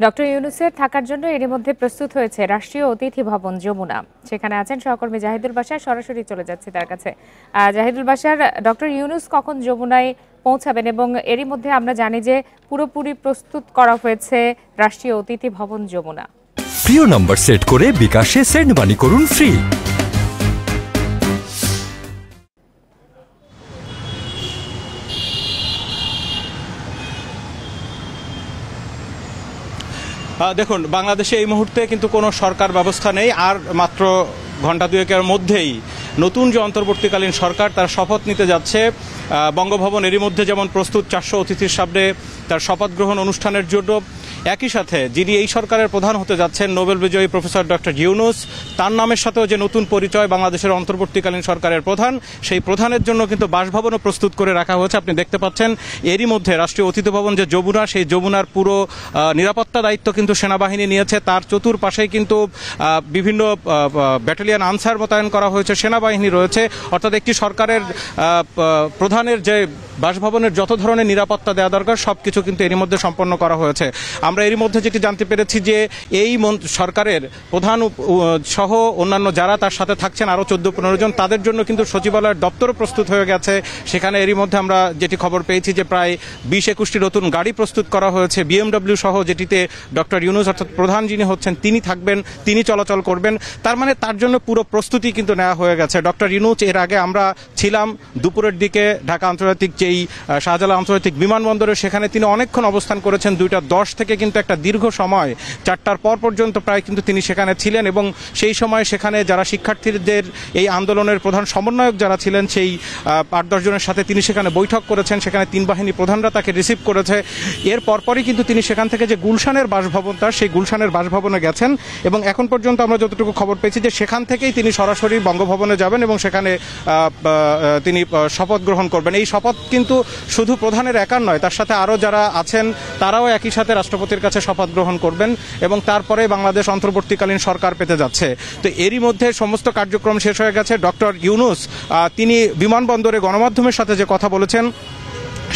Doctor ইউনূসের থাকার জন্য এরই মধ্যে প্রস্তুত হয়েছে রাষ্ট্রীয় অতিথি ভবন যমুনা। সেখানে আছেন সহকর্মী জাহিদুল বাশার। সরাসরি চলে যাচ্ছে তার কাছে। জাহিদুল বাশার, ডক্টর ইউনূস কখন যমুনায় পৌঁছাবেন এবং এরই মধ্যে আমরা জানি যে পুরোপুরি প্রস্তুত করা হয়েছে রাষ্ট্রীয় অতিথি ভবন যমুনা। প্রিয় নম্বর সেট করে বিকাশে সেন্ড মানি করুন ফ্রি। দেখুন, বাংলাদেশে এই মুহূর্তে কিন্তু কোনো সরকার ব্যবস্থা নেই। আর মাত্র ঘণ্টা দুয়েকের মধ্যেই নতুন যে অন্তর্বর্তীকালীন সরকার তার শপথ নিতে যাচ্ছে। বঙ্গভবন এরই মধ্যে যেমন প্রস্তুত 400 অতিথির সামনে তার শপথ গ্রহণ অনুষ্ঠানের জন্য, একই সাথে যিনি এই সরকারের প্রধান হতে যাচ্ছেন নোবেল বিজয়ী প্রফেসর ডক্টর ইউনূস, তার নামের সাথেও যে নতুন পরিচয় বাংলাদেশের অন্তর্বর্তীকালীন সরকারের প্রধান, সেই প্রধানের জন্য কিন্তু বাসভবনও প্রস্তুত করে রাখা হয়েছে। আপনি দেখতে পাচ্ছেন এরই মধ্যে রাষ্ট্রীয় অতিথি ভবন যে যমুনা, সেই যমুনার পুরো নিরাপত্তা দায়িত্ব কিন্তু সেনাবাহিনী নিয়েছে। তার চতুর্পাশেই কিন্তু বিভিন্ন ব্যাটালিয়ন আনসার মোতায়েন করা হয়েছে, সেনাবাহিনী রয়েছে। অর্থাৎ একটি সরকারের প্রধানের যে বাসভবনের যত ধরনের নিরাপত্তা দেওয়া দরকার সবকিছু কিন্তু এরই মধ্যে সম্পন্ন করা হয়েছে। আমরা এরই মধ্যে যেটি জানতে পেরেছি যে এই সরকারের প্রধান সহ অন্যান্য যারা তার সাথে থাকছেন আরও 14-15 জন, তাদের জন্য কিন্তু সচিবালয়ের দপ্তরও প্রস্তুত হয়ে গেছে। সেখানে এরই মধ্যে আমরা যেটি খবর পেয়েছি যে প্রায় 20-21টি নতুন গাড়ি প্রস্তুত করা হয়েছে, BMW সহ, যেটিতে ডক্টর ইউনূস অর্থাৎ প্রধান যিনি হচ্ছেন তিনি থাকবেন, তিনি চলাচল করবেন। তার মানে তার জন্য পুরো প্রস্তুতি কিন্তু নেওয়া হয়ে গেছে। ডক্টর ইউনূস এর আগে আমরা ছিলাম দুপুরের দিকে ঢাকা আন্তর্জাতিক যেই শাহজালাল আন্তর্জাতিক বিমানবন্দরে, সেখানে তিনি অনেকক্ষণ অবস্থান করেছেন। 2:10 থেকে কিন্তু একটা দীর্ঘ সময় 4টার পর পর্যন্ত প্রায় কিন্তু তিনি সেখানে ছিলেন এবং সেই সময় সেখানে যারা শিক্ষার্থীদের এই আন্দোলনের প্রধান সমন্বয়ক যারা ছিলেন সেই 8-10 জনের সাথে তিনি সেখানে বৈঠক করেছেন। সেখানে 3 বাহিনী প্রধানরা তাকে রিসিভ করেছে। এর পরপরই কিন্তু তিনি সেখান থেকে যে গুলশানের বাসভবন তার, সেই গুলশানের বাসভবনে গেছেন এবং এখন পর্যন্ত আমরা যতটুকু খবর পেয়েছি যে সেখান থেকেই তিনি সরাসরি বঙ্গভবনে যাবেন এবং সেখানে তিনি শপথ গ্রহণ করবেন। এই শপথ কিন্তু শুধু প্রধানের একার নয়, তার সাথে আরও যারা আছেন তারাও একই সাথে রাষ্ট্রপতির কাছে শপথ গ্রহণ করবেন এবং তারপরে বাংলাদেশ অন্তর্বর্তীকালীন সরকার পেতে যাচ্ছে। তো এরই মধ্যে সমস্ত কার্যক্রম শেষ হয়ে গেছে। ডক্টর ইউনূস তিনি বিমানবন্দরে গণমাধ্যমের সাথে যে কথা বলেছেন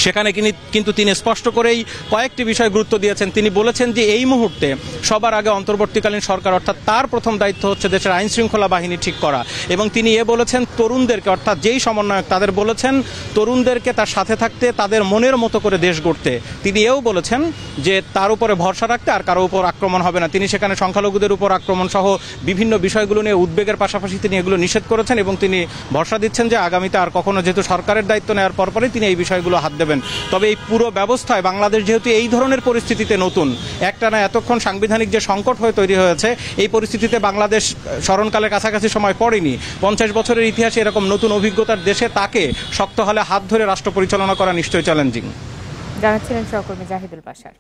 সেখানে কিন্তু তিনি স্পষ্ট করেই কয়েকটি বিষয় গুরুত্ব দিয়েছেন। তিনি বলেছেন যে এই মুহূর্তে সবার আগে অন্তর্বর্তীকালীন সরকার অর্থাৎ তার প্রথম দায়িত্ব হচ্ছে দেশের আইন শৃঙ্খলা বাহিনী ঠিক করা এবং তিনি বলেছেন তরুণদেরকে, অর্থাৎ যেই সমন্বয়ক তাদের বলেছেন তরুণদেরকে তার সাথে থাকতে, তাদের মনের মতো করে দেশ গড়তে। তিনি বলেছেন যে তার উপরে ভরসা রাখতে, আর কারো উপর আক্রমণ হবে না। তিনি সেখানে সংখ্যালঘুদের উপর আক্রমণ সহ বিভিন্ন বিষয়গুলো নিয়ে উদ্বেগের পাশাপাশি তিনি এগুলো নিষেধ করেছেন এবং তিনি ভরসা দিচ্ছেন যে আগামীতে আর কখনো, যেহেতু সরকারের দায়িত্ব নেওয়ার পরপরই তিনি এই বিষয়গুলো হাত দেবেন। তবে এই পুরো ব্যবস্থায় বাংলাদেশ যেহেতু এই ধরনের পরিস্থিতিতে নতুন, একটা না এতক্ষণ সাংবিধানিক যে সংকট হয়ে তৈরি হয়েছে, এই পরিস্থিতিতে বাংলাদেশ স্মরণকালের কাছাকাছি সময় পড়েনি। 50 বছরের ইতিহাসে এরকম নতুন অভিজ্ঞতার দেশে তাকে শক্ত হলে হাত ধরে রাষ্ট্র পরিচালনা করা নিশ্চয়ই চ্যালেঞ্জিং। জানাচ্ছিলেন সহকর্মী জাহিদুল বাশার।